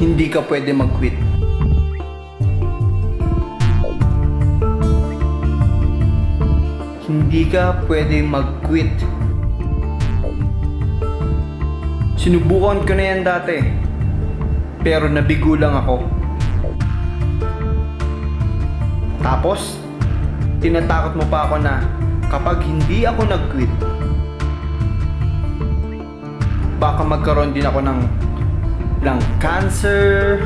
hindi ka pwede mag-quit. Hindi ka pwede mag-quit. Sinubukan ko na yan dati, pero nabigo lang ako. Tapos, tinatakot mo pa ako na kapag hindi ako nag-quit, baka magkaroon din ako ng cancer,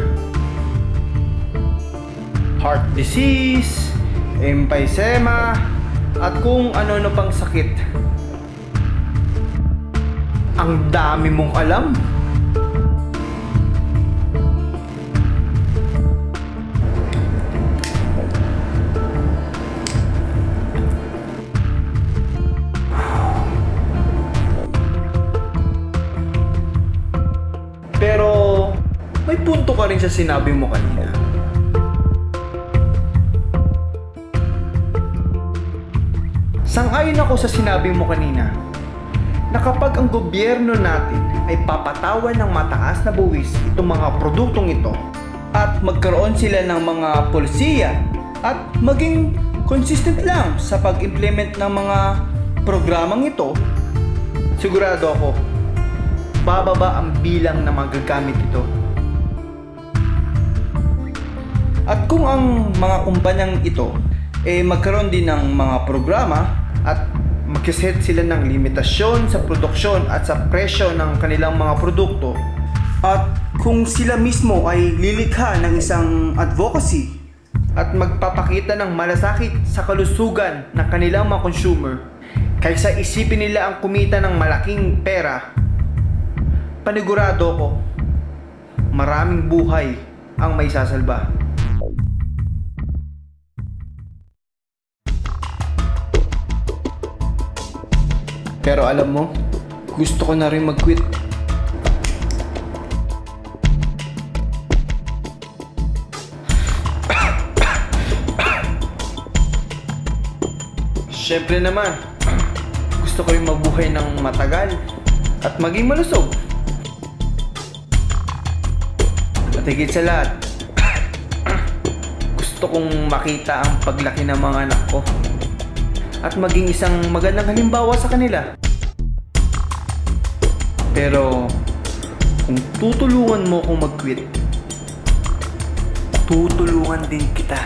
heart disease, emphysema, at kung ano-ano pang sakit. Ang dami mong alam. Pero may punto ka rin sa sinabi mo kanina. Sang-ayon ako sa sinabi mo kanina na kapag ang gobyerno natin ay papatawan ng mataas na buwis itong mga produktong ito at magkaroon sila ng mga polisiya at maging consistent lang sa pag-implement ng mga programang ito, sigurado ako bababa ang bilang na magagamit ito. At kung ang mga kumpanyang ito magkaroon din ng mga programa at magsiset sila ng limitasyon sa produksyon at sa presyo ng kanilang mga produkto, at kung sila mismo ay lilikha ng isang advocacy at magpapakita ng malasakit sa kalusugan ng kanilang mga consumer kaysa isipin nila ang kumita ng malaking pera, panigurado ko maraming buhay ang may sasalba. Pero alam mo, gusto ko na rin mag-quit. Siyempre naman, gusto ko rin mabuhay ng matagal at maging malusog. At higit sa lahat, gusto kong makita ang paglaki ng mga anak ko at maging isang magandang halimbawa sa kanila. Pero kung tutulungan mo akong mag-quit, tutulungan din kita.